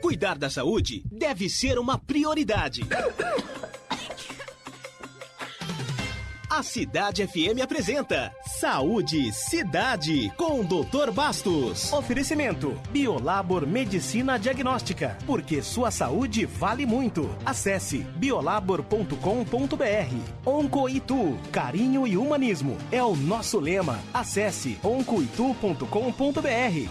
Cuidar da saúde deve ser uma prioridade. A Cidade FM apresenta Saúde Cidade com o Dr. Bastos. Oferecimento Biolabor Medicina Diagnóstica, porque sua saúde vale muito. Acesse biolabor.com.br. Oncoitu, carinho e humanismo é o nosso lema. Acesse oncoitu.com.br.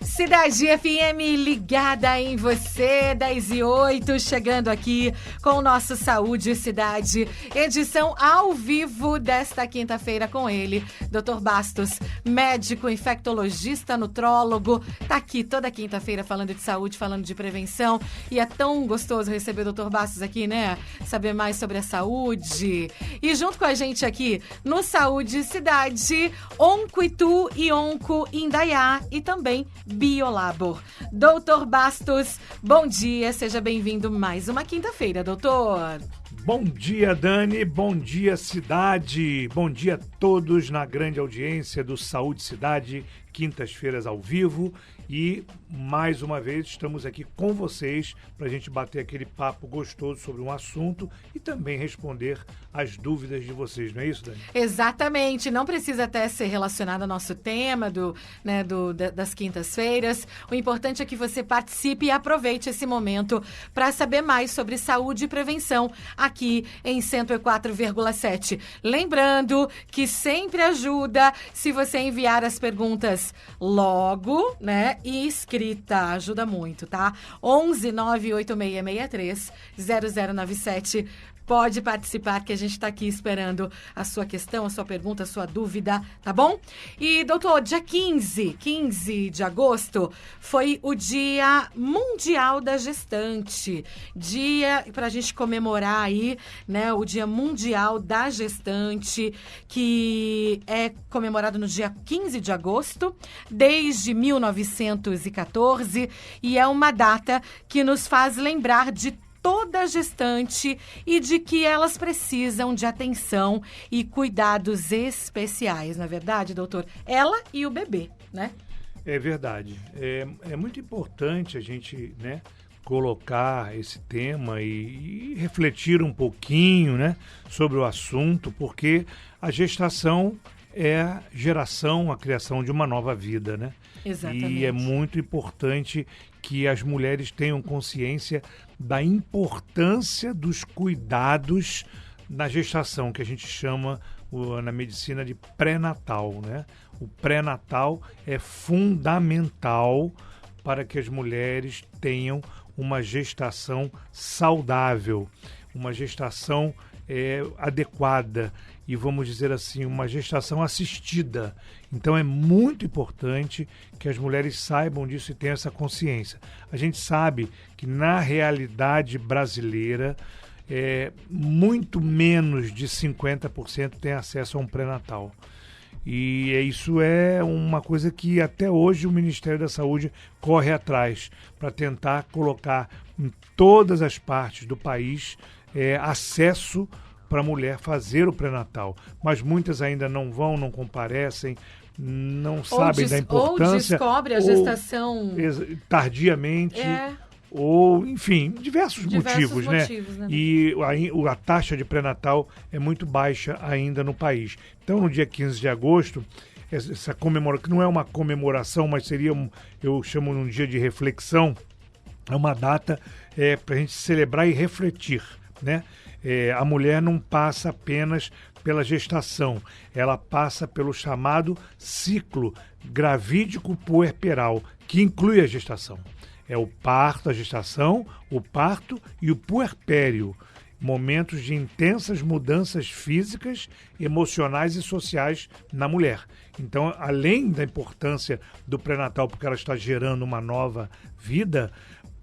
Cidade FM ligada em você, 10h08, chegando aqui com o nosso Saúde e Cidade, edição ao vivo desta quinta-feira com ele, Dr. Bastos, médico, infectologista, nutrólogo, tá aqui toda quinta-feira falando de saúde, falando de prevenção, e é tão gostoso receber o Dr. Bastos aqui, né? Saber mais sobre a saúde. E junto com a gente aqui no Saúde e Cidade, Oncoitu e Onco Indaiá e também Biolabor. Doutor Bastos, bom dia, seja bem-vindo mais uma quinta-feira, doutor. Bom dia, Dani, bom dia, cidade, bom dia a todos na grande audiência do Saúde Cidade, quintas-feiras ao vivo, e mais uma vez estamos aqui com vocês para a gente bater aquele papo gostoso sobre um assunto e também responder as dúvidas de vocês, não é isso, Dani? Exatamente, não precisa até ser relacionado ao nosso tema das quintas-feiras. O importante é que você participe e aproveite esse momento para saber mais sobre saúde e prevenção aqui em 104,7. Lembrando que sempre ajuda se você enviar as perguntas logo, né? E escrita, ajuda muito, tá? 11 98663 0097. Pode participar que a gente está aqui esperando a sua questão, a sua pergunta, a sua dúvida, tá bom? E, doutor, dia 15 de agosto foi o Dia Mundial da Gestante. Dia para a gente comemorar aí, né, o Dia Mundial da Gestante, que é comemorado no dia 15 de agosto, desde 1914, e é uma data que nos faz lembrar de toda gestante e de que elas precisam de atenção e cuidados especiais, não é verdade, doutor? Ela e o bebê, né? É verdade. É muito importante a gente, né, colocar esse tema e refletir um pouquinho, né, sobre o assunto, porque a gestação é a geração, a criação de uma nova vida, né? Exatamente. E é muito importante que as mulheres tenham consciência da importância dos cuidados na gestação, que a gente chama na medicina de pré-natal, né? O pré-natal é fundamental para que as mulheres tenham uma gestação saudável, uma gestação adequada e, vamos dizer assim, uma gestação assistida. Então é muito importante que as mulheres saibam disso e tenham essa consciência. A gente sabe que na realidade brasileira muito menos de 50% tem acesso a um pré-natal. E isso é uma coisa que até hoje o Ministério da Saúde corre atrás para tentar colocar em todas as partes do país acesso para a mulher fazer o pré-natal. Mas muitas ainda não vão, não comparecem, não sabem da importância. Ou descobre a gestação tardiamente. Ou, enfim, diversos motivos, né? E a taxa de pré-natal é muito baixa ainda no país. Então, no dia 15 de agosto, essa comemoração, que não é uma comemoração, mas seria, eu chamo de um dia de reflexão, é uma data para a gente celebrar e refletir, né? A mulher não passa apenas pela gestação, ela passa pelo chamado ciclo gravídico puerperal, que inclui a gestação. É o parto, a gestação, o parto e o puerpério, momentos de intensas mudanças físicas, emocionais e sociais na mulher. Então, além da importância do pré-natal, porque ela está gerando uma nova vida,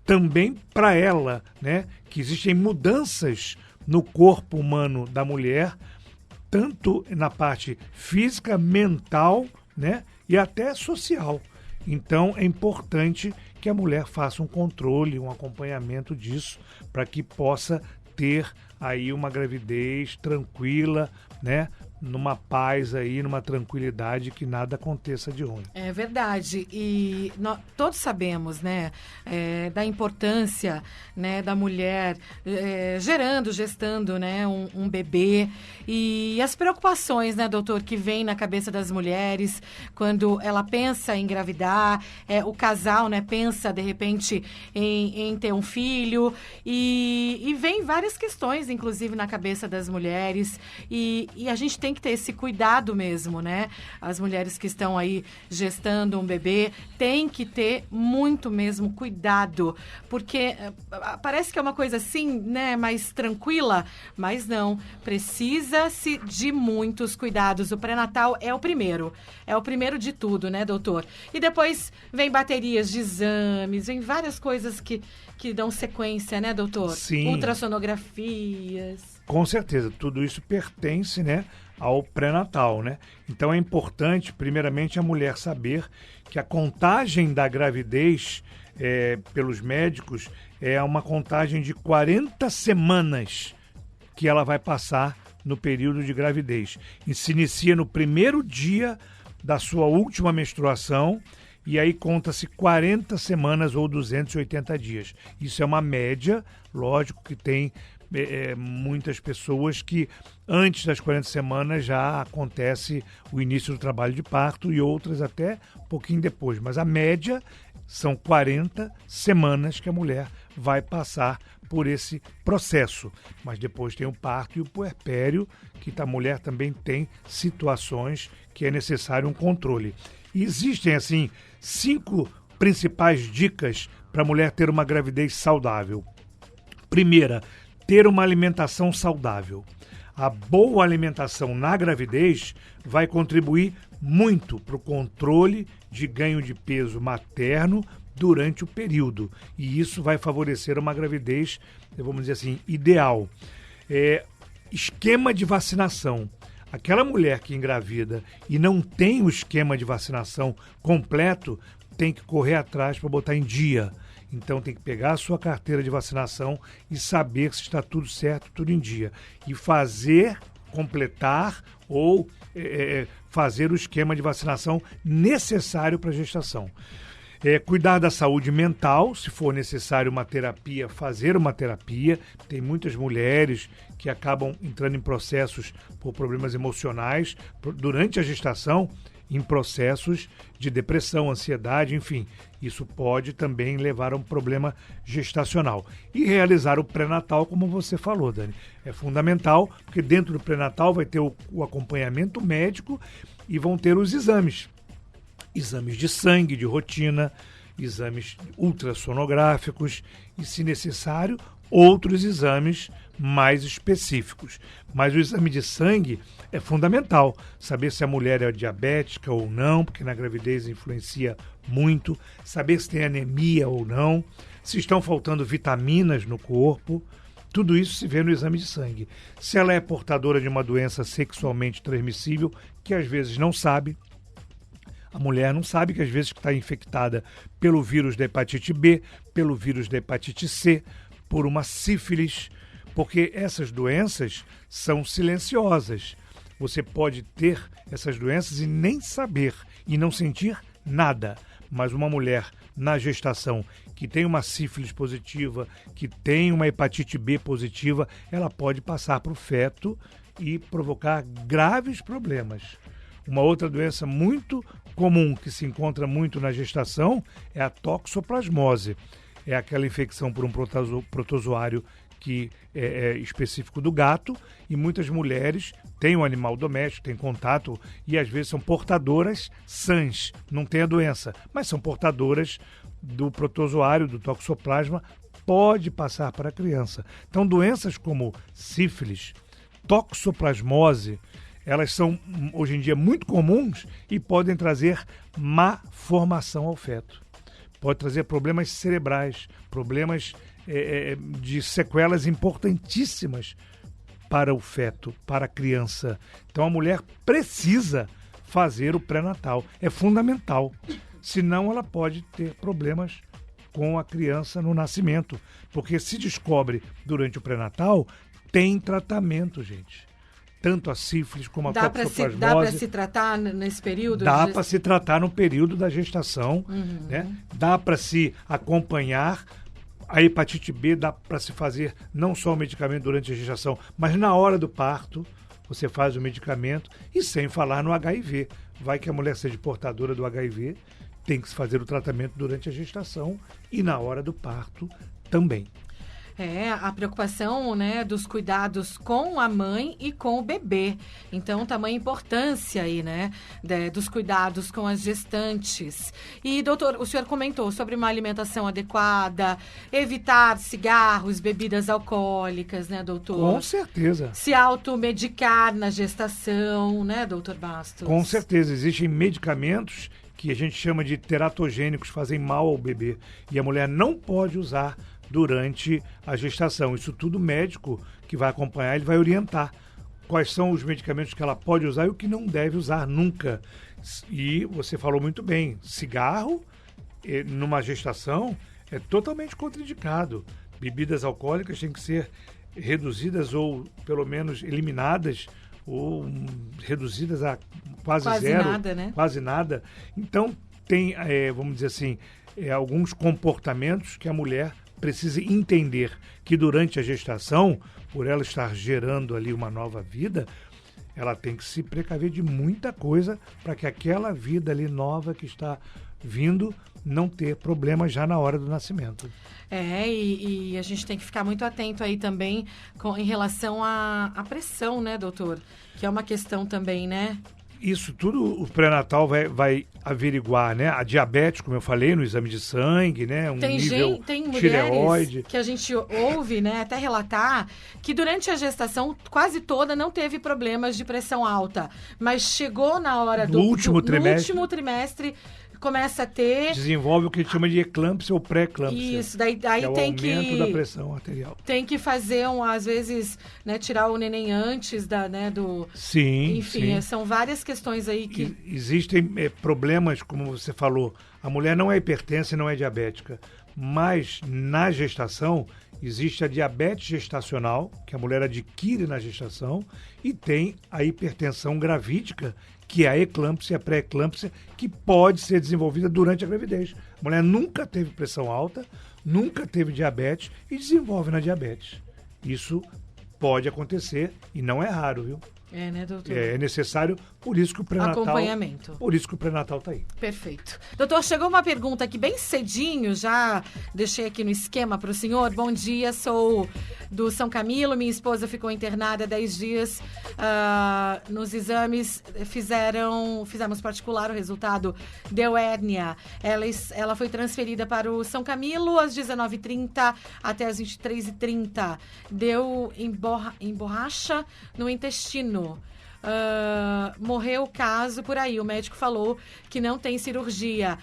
também para ela, né, que existem mudanças no corpo humano da mulher, tanto na parte física, mental, né, e até social. Então, é importante que a mulher faça um controle, um acompanhamento disso, para que possa ter aí uma gravidez tranquila, né, numa paz aí, numa tranquilidade, que nada aconteça de ruim. É verdade. E todos sabemos, né, da importância, né, da mulher gestando, né, um bebê. E as preocupações, né, doutor, que vem na cabeça das mulheres quando ela pensa em engravidar, o casal, né, pensa, de repente, em ter um filho. E vem várias questões, inclusive, na cabeça das mulheres. E a gente tem que ter esse cuidado mesmo, né? As mulheres que estão aí gestando um bebê têm que ter muito mesmo cuidado, porque parece que é uma coisa assim, né, mais tranquila, mas não. Precisa-se de muitos cuidados. O pré-natal é o primeiro de tudo, né, doutor? E depois vem baterias de exames, vem várias coisas que dão sequência, né, doutor? Sim. Ultrassonografias. Com certeza, tudo isso pertence, né, ao pré-natal, né? Então é importante, primeiramente, a mulher saber que a contagem da gravidez, pelos médicos, é uma contagem de 40 semanas que ela vai passar no período de gravidez. E se inicia no primeiro dia da sua última menstruação, e aí conta-se 40 semanas ou 280 dias. Isso é uma média, lógico que tem muitas pessoas que antes das 40 semanas já acontece o início do trabalho de parto e outras até um pouquinho depois. Mas a média são 40 semanas que a mulher vai passar por esse processo. Mas depois tem o parto e o puerpério, que a mulher também tem situações que é necessário um controle. E existem, assim, 5 principais dicas para a mulher ter uma gravidez saudável. Primeira, ter uma alimentação saudável. A boa alimentação na gravidez vai contribuir muito para o controle de ganho de peso materno durante o período. E isso vai favorecer uma gravidez, vamos dizer assim, ideal. Esquema de vacinação. Aquela mulher que engravida e não tem o esquema de vacinação completo, tem que correr atrás para botar em dia. Então tem que pegar a sua carteira de vacinação e saber se está tudo certo, tudo em dia. E completar ou fazer o esquema de vacinação necessário para a gestação. Cuidar da saúde mental, se for necessário uma terapia, fazer uma terapia. Tem muitas mulheres que acabam entrando em processos por problemas emocionais durante a gestação, em processos de depressão, ansiedade, enfim. Isso pode também levar a um problema gestacional. E realizar o pré-natal, como você falou, Dani. É fundamental, porque dentro do pré-natal vai ter o acompanhamento médico e vão ter os exames. Exames de sangue, de rotina, exames ultrassonográficos e, se necessário, outros exames mais específicos. Mas o exame de sangue é fundamental. Saber se a mulher é diabética ou não, porque na gravidez influencia muito. Saber se tem anemia ou não, se estão faltando vitaminas no corpo. Tudo isso se vê no exame de sangue. Se ela é portadora de uma doença sexualmente transmissível, que às vezes não sabe. A mulher não sabe que às vezes está infectada pelo vírus da hepatite B, pelo vírus da hepatite C, por uma sífilis, porque essas doenças são silenciosas. Você pode ter essas doenças e nem saber e não sentir nada. Mas uma mulher na gestação que tem uma sífilis positiva, que tem uma hepatite B positiva, ela pode passar para o feto e provocar graves problemas. Uma outra doença muito comum que se encontra muito na gestação é a toxoplasmose. É aquela infecção por um protozoário que é específico do gato, e muitas mulheres têm um animal doméstico, têm contato e às vezes são portadoras sãs, não têm a doença, mas são portadoras do protozoário, do toxoplasma, pode passar para a criança. Então doenças como sífilis, toxoplasmose, elas são, hoje em dia, muito comuns e podem trazer má formação ao feto. Pode trazer problemas cerebrais, problemas de sequelas importantíssimas para o feto, para a criança. Então a mulher precisa fazer o pré-natal. É fundamental. Senão ela pode ter problemas com a criança no nascimento. Porque se descobre durante o pré-natal, tem tratamento, gente. tanto a sífilis como a toxoplasmose. Dá para se tratar nesse período? Dá para se tratar no período da gestação, né? Dá para se acompanhar. A hepatite B dá para se fazer não só o medicamento durante a gestação, mas na hora do parto você faz o medicamento, e sem falar no HIV. Vai que a mulher seja portadora do HIV, tem que se fazer o tratamento durante a gestação e na hora do parto também. A preocupação, né, dos cuidados com a mãe e com o bebê. Então, tamanha importância aí, né, dos cuidados com as gestantes. E, doutor, o senhor comentou sobre uma alimentação adequada, evitar cigarros, bebidas alcoólicas, né, doutor? Com certeza. Se automedicar na gestação, né, doutor Bastos? Com certeza. Existem medicamentos que a gente chama de teratogênicos, fazem mal ao bebê. E a mulher não pode usar durante a gestação. Isso tudo médico que vai acompanhar, ele vai orientar quais são os medicamentos que ela pode usar e o que não deve usar nunca. E você falou muito bem, cigarro numa gestação é totalmente contraindicado. Bebidas alcoólicas têm que ser reduzidas ou pelo menos eliminadas ou reduzidas a quase zero. Quase nada, né? Quase nada. Então tem, vamos dizer assim, alguns comportamentos que a mulher precisa entender que durante a gestação, por ela estar gerando ali uma nova vida, ela tem que se precaver de muita coisa para que aquela vida ali nova que está vindo não ter problemas já na hora do nascimento. E a gente tem que ficar muito atento aí também em relação à pressão, né, doutor? Que é uma questão também, né? Isso tudo o pré-natal vai averiguar, né? A diabetes, como eu falei, no exame de sangue, né? Tem tireoide. Que a gente ouve, né? Até relatar que durante a gestação quase toda não teve problemas de pressão alta, mas chegou na hora no último trimestre começa a ter... Desenvolve o que a gente chama de eclâmpsia ou pré-eclâmpsia. Isso, daí que é o tem aumento da pressão arterial. Tem que fazer, às vezes, né, tirar o neném antes do... Sim, enfim, sim. São várias questões aí que... Existem problemas, como você falou, a mulher não é hipertensa e não é diabética, mas na gestação existe a diabetes gestacional, que a mulher adquire na gestação, e tem a hipertensão gravídica, que é a eclâmpsia, a pré-eclâmpsia, que pode ser desenvolvida durante a gravidez. A mulher nunca teve pressão alta, nunca teve diabetes e desenvolve na diabetes. Isso pode acontecer e não é raro, viu? Né, doutor? É necessário, por isso que o pré-natal... Acompanhamento. Por isso que o pré-natal está aí. Perfeito. Doutor, chegou uma pergunta aqui bem cedinho, já deixei aqui no esquema para o senhor. Bom dia, sou do São Camilo, minha esposa ficou internada 10 dias. Nos exames fizemos particular, o resultado deu hérnia. Ela foi transferida para o São Camilo às 19h30 até às 23h30. Deu emborracha no intestino. Morreu o caso por aí. O médico falou que não tem cirurgia.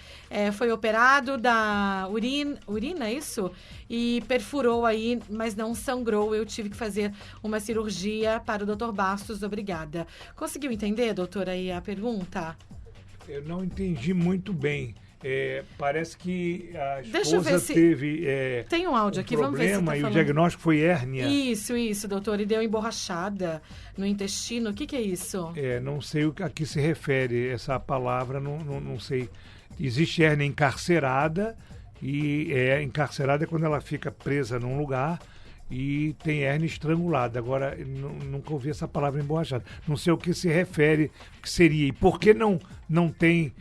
Foi operado da urina, é isso? E perfurou aí, mas não sangrou. Eu tive que fazer uma cirurgia para o Dr. Bastos. Obrigada. Conseguiu entender, doutora, aí a pergunta? Eu não entendi muito bem. Parece que a esposa teve tem um áudio aqui, vamos ver se tá falando. E o diagnóstico foi hérnia. Isso, doutor. E deu emborrachada no intestino. O que é isso? Não sei a que se refere essa palavra, não sei. Existe hérnia encarcerada, e encarcerada é quando ela fica presa num lugar, e tem hérnia estrangulada. Agora, nunca ouvi essa palavra emborrachada. Não sei o que se refere, o que seria. E por que não tem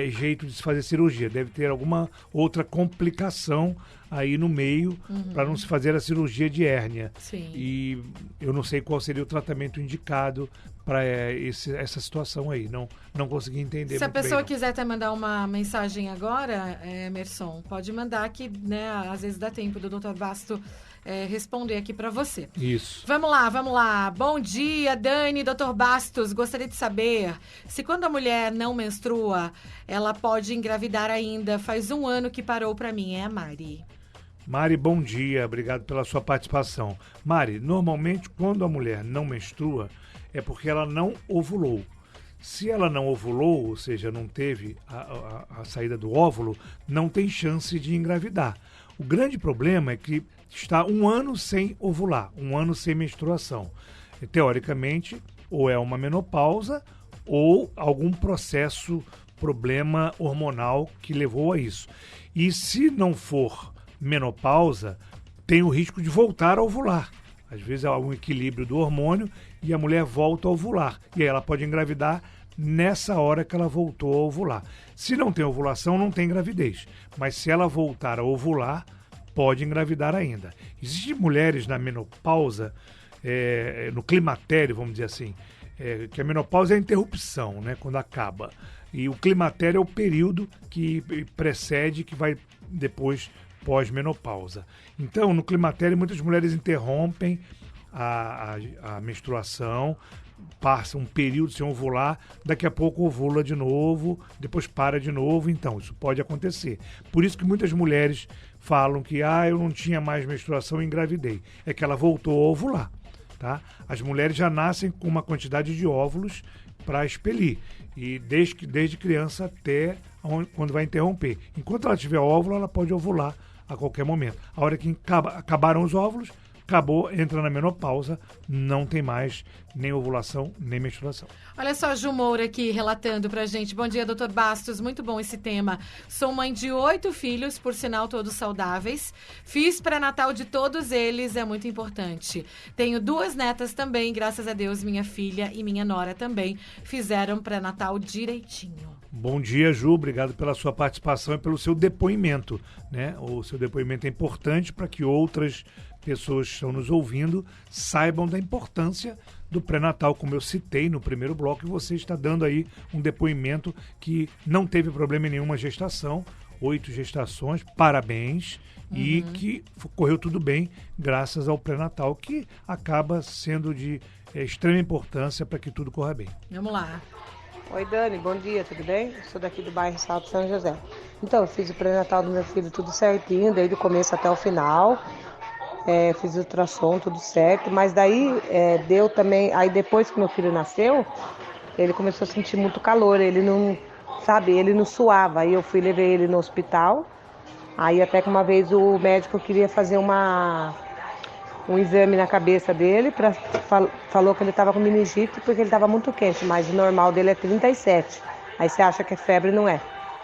jeito de se fazer cirurgia? Deve ter alguma outra complicação aí no meio para não se fazer a cirurgia de hérnia. Sim. E eu não sei qual seria o tratamento indicado para essa situação aí. Não consegui entender. Se a pessoa bem, quiser até mandar uma mensagem agora, Emerson, pode mandar que, né, às vezes dá tempo do Dr. Basto responder aqui para você. Isso. Vamos lá. Bom dia, Dani, Dr. Bastos. Gostaria de saber se quando a mulher não menstrua, ela pode engravidar ainda. Faz 1 ano que parou para mim. É a Mari. Mari, bom dia. Obrigado pela sua participação. Mari, normalmente quando a mulher não menstrua, é porque ela não ovulou. Se ela não ovulou, ou seja, não teve a saída do óvulo, não tem chance de engravidar. O grande problema é que está 1 ano sem ovular, 1 ano sem menstruação. Teoricamente, ou é uma menopausa ou algum problema hormonal que levou a isso. E se não for menopausa, tem o risco de voltar a ovular. Às vezes há um equilíbrio do hormônio e a mulher volta a ovular. E aí ela pode engravidar nessa hora que ela voltou a ovular. Se não tem ovulação, não tem gravidez. Mas se ela voltar a ovular, pode engravidar ainda. Existem mulheres na menopausa, no climatério, vamos dizer assim, que a menopausa é a interrupção, né, quando acaba. E o climatério é o período que precede, que vai depois pós-menopausa. Então, no climatério, muitas mulheres interrompem a menstruação, passa um período sem ovular, daqui a pouco ovula de novo, depois para de novo. Então, isso pode acontecer. Por isso que muitas mulheres falam que eu não tinha mais menstruação e engravidei. É que ela voltou a ovular. Tá? As mulheres já nascem com uma quantidade de óvulos para expelir. E desde criança até quando vai interromper. Enquanto ela tiver óvulo, ela pode ovular a qualquer momento. A hora que acabaram os óvulos, acabou, entra na menopausa, não tem mais nem ovulação, nem menstruação. Olha só, Ju Moura aqui relatando pra gente. Bom dia, doutor Bastos, muito bom esse tema. Sou mãe de 8 filhos, por sinal todos saudáveis. Fiz pré-natal de todos eles, é muito importante. Tenho 2 netas também, graças a Deus, minha filha e minha nora também fizeram pré-natal direitinho. Bom dia, Ju. Obrigado pela sua participação e pelo seu depoimento, né? O seu depoimento é importante para que outras pessoas que estão nos ouvindo saibam da importância do pré-natal, como eu citei no primeiro bloco, e você está dando aí um depoimento que não teve problema em nenhuma gestação, 8 gestações, parabéns, e que correu tudo bem graças ao pré-natal, que acaba sendo de extrema importância para que tudo corra bem. Vamos lá. Oi, Dani, bom dia, tudo bem? Eu sou daqui do bairro Salto São José. Então, eu fiz o pré-natal do meu filho tudo certinho, desde o começo até o final. Fiz o ultrassom, tudo certo, mas daí deu também, aí depois que meu filho nasceu, ele começou a sentir muito calor, ele não suava, aí eu levei ele no hospital, aí até que uma vez o médico queria fazer um exame na cabeça dele, falou que ele estava com meningite porque ele estava muito quente, mas o normal dele é 37, aí você acha que é febre, não é,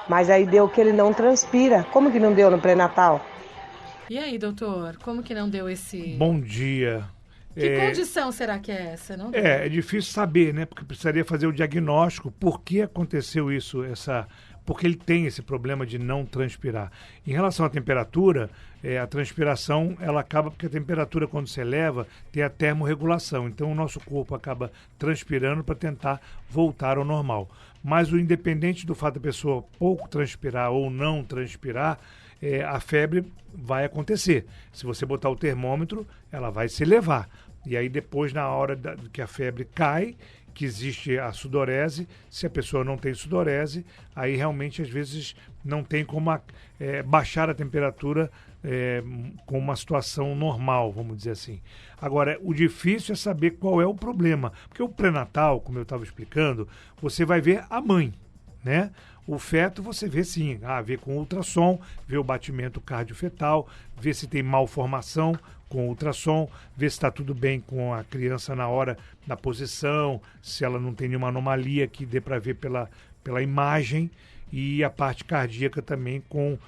mas aí deu que ele não transpira. Como que não deu no pré-natal? E aí, doutor, como que não deu esse... Bom dia. Que condição será que é essa? Não deu? É difícil saber, né? Porque precisaria fazer o diagnóstico. Por que aconteceu isso? Porque ele tem esse problema de não transpirar. Em relação à temperatura, a transpiração, ela acaba porque a temperatura, quando se eleva, tem a termorregulação. Então, o nosso corpo acaba transpirando para tentar voltar ao normal. Mas o independente do fato da pessoa pouco transpirar ou não transpirar, a febre vai acontecer. Se você botar o termômetro, ela vai se elevar. E aí depois, na hora que a febre cai, que existe a sudorese, se a pessoa não tem sudorese, aí realmente às vezes não tem como baixar a temperatura com uma situação normal, vamos dizer assim. Agora, o difícil é saber qual é o problema. Porque o pré-natal, como eu estava explicando, você vai ver a mãe, né? O feto você vê sim, vê com ultrassom, vê o batimento cardiofetal, vê se tem malformação com ultrassom, vê se está tudo bem com a criança na hora da posição, se ela não tem nenhuma anomalia que dê para ver pela imagem, e a parte cardíaca também com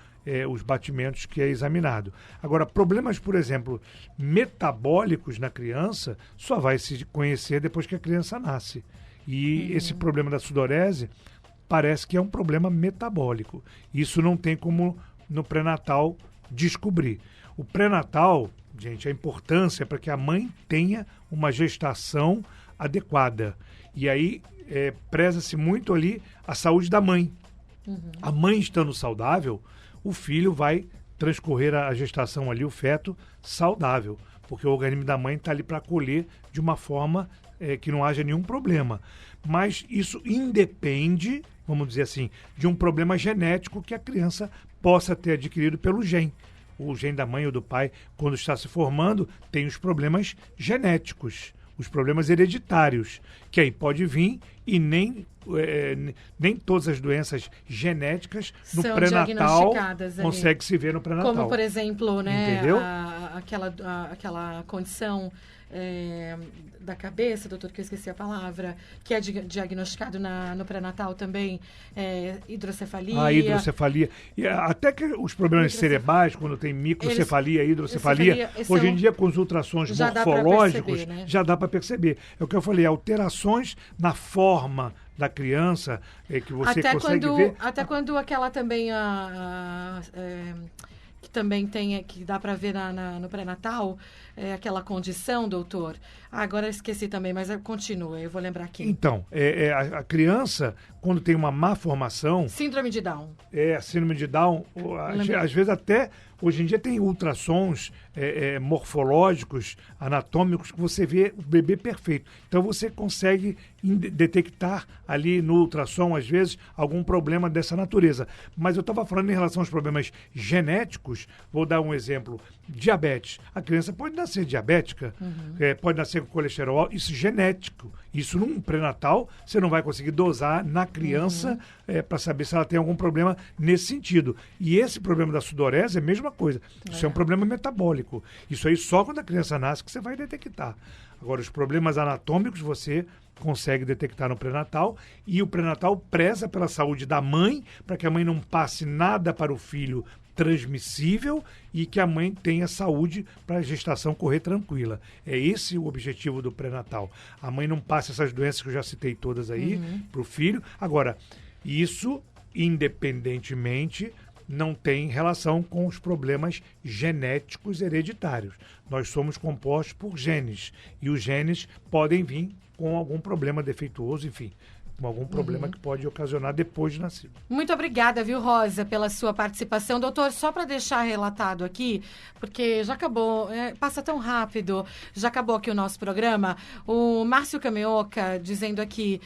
os batimentos que é examinado. Agora, problemas, por exemplo, metabólicos na criança, só vai se conhecer depois que a criança nasce. E esse problema da sudorese parece que é um problema metabólico. Isso não tem como no pré-natal descobrir. O pré-natal, gente, a importância é para que a mãe tenha uma gestação adequada. E aí preza-se muito ali a saúde da mãe. A mãe estando saudável, o filho vai transcorrer a gestação ali, o feto, saudável. Porque o organismo da mãe está ali para acolher de uma forma que não haja nenhum problema. Mas isso independe, vamos dizer assim, de um problema genético que a criança possa ter adquirido pelo gene. O gene da mãe ou do pai, quando está se formando, tem os problemas genéticos, os problemas hereditários, que aí pode vir e nem todas as doenças genéticas no são pré-natal consegue se ver no pré-natal. Como, por exemplo, né, entendeu? Aquela condição da cabeça, doutor, que eu esqueci a palavra, que é diagnosticado no pré-natal também, hidrocefalia. A hidrocefalia. E até que os problemas cerebrais, quando tem microcefalia, hidrocefalia, hoje em dia com os ultrassons morfológicos, já dá para perceber. É o que eu falei, alterações na forma da criança, que você consegue ver. Até quando aquela também, que também tem, que dá para ver no pré-natal, aquela condição, doutor. Agora eu esqueci também, mas continua, eu vou lembrar aqui. Então, a criança, quando tem uma má formação... Síndrome de Down. Síndrome de Down, às vezes até... Hoje em dia tem ultrassons morfológicos, anatômicos, que você vê o bebê perfeito. Então você consegue detectar ali no ultrassom, às vezes, algum problema dessa natureza. Mas eu estava falando em relação aos problemas genéticos, vou dar um exemplo. Diabetes. A criança pode nascer diabética, pode nascer com colesterol, isso é genético. Isso num pré-natal, você não vai conseguir dosar na criança para saber se ela tem algum problema nesse sentido. E esse problema da sudorese é a mesma coisa. Isso é um problema metabólico. Isso aí só quando a criança nasce que você vai detectar. Agora, os problemas anatômicos você consegue detectar no pré-natal, e o pré-natal preza pela saúde da mãe, para que a mãe não passe nada para o filho transmissível e que a mãe tenha saúde para a gestação correr tranquila. É esse o objetivo do pré-natal. A mãe não passe essas doenças que eu já citei todas aí para o filho. Agora, isso, independentemente, não tem relação com os problemas genéticos hereditários. Nós somos compostos por genes, e os genes podem vir com algum problema defeituoso, enfim, com algum problema que pode ocasionar depois de nascido. Muito obrigada, viu, Rosa, pela sua participação. Doutor, só para deixar relatado aqui, porque já acabou, passa tão rápido, já acabou aqui o nosso programa, o Márcio Cameoca dizendo aqui,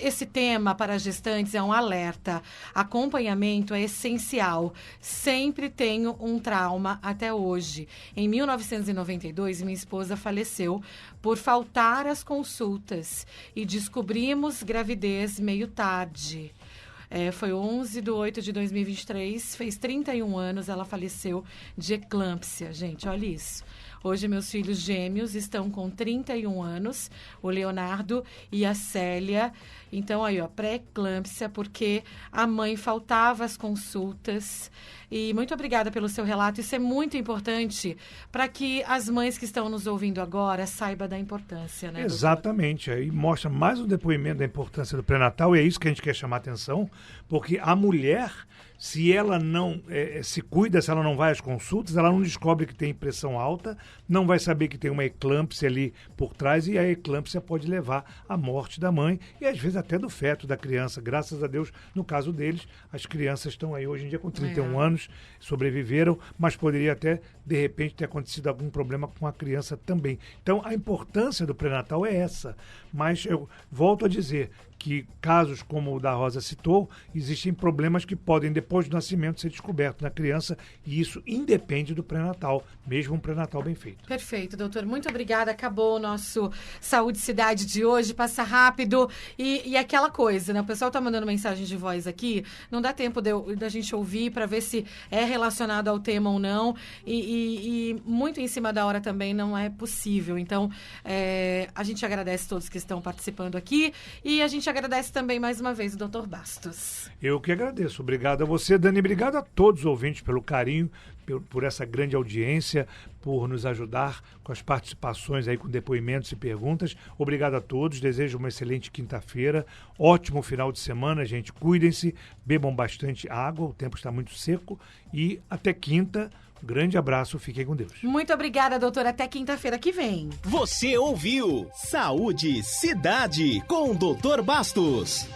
esse tema para gestantes é um alerta, acompanhamento é essencial, sempre tenho um trauma até hoje. Em 1992, minha esposa faleceu por faltar às consultas e descobrimos gravidez meio tarde. Foi 11/8/2023, fez 31 anos, ela faleceu de eclâmpsia. Gente, olha isso. Hoje meus filhos gêmeos estão com 31 anos, o Leonardo e a Célia. Então, aí, ó, pré-eclâmpsia, porque a mãe faltava às consultas. E muito obrigada pelo seu relato. Isso é muito importante para que as mães que estão nos ouvindo agora saibam da importância, né, doutor? Exatamente. Aí mostra mais um depoimento da importância do pré-natal, e é isso que a gente quer chamar a atenção, porque a mulher, se ela não se cuida, se ela não vai às consultas, ela não descobre que tem pressão alta, não vai saber que tem uma eclâmpsia ali por trás, e a eclâmpsia pode levar à morte da mãe e às vezes até do feto da criança. Graças a Deus, no caso deles, as crianças estão aí hoje em dia com 31 anos, sobreviveram, mas poderia até, de repente, ter acontecido algum problema com a criança também. Então, a importância do pré-natal é essa. Mas eu volto a dizer que casos como o da Rosa citou, existem problemas que podem, depois do nascimento, ser descobertos na criança, e isso independe do pré-natal, mesmo um pré-natal bem feito. Perfeito, doutor. Muito obrigada. Acabou o nosso Saúde Cidade de hoje, passa rápido. E aquela coisa, né? O pessoal tá mandando mensagem de voz aqui, não dá tempo da gente ouvir para ver se é relacionado ao tema ou não, e muito em cima da hora também não é possível. Então, a gente agradece todos que estão participando aqui, e a gente agradece também mais uma vez o Dr. Bastos. Eu que agradeço. Obrigado a você, Dani. Obrigado a todos os ouvintes pelo carinho, por essa grande audiência, por nos ajudar com as participações aí, com depoimentos e perguntas. Obrigado a todos. Desejo uma excelente quinta-feira. Ótimo final de semana, gente. Cuidem-se, bebam bastante água, o tempo está muito seco. E até quinta. Grande abraço, fiquem com Deus. Muito obrigada, doutora. Até quinta-feira que vem. Você ouviu Saúde Cidade com o Dr. Bastos.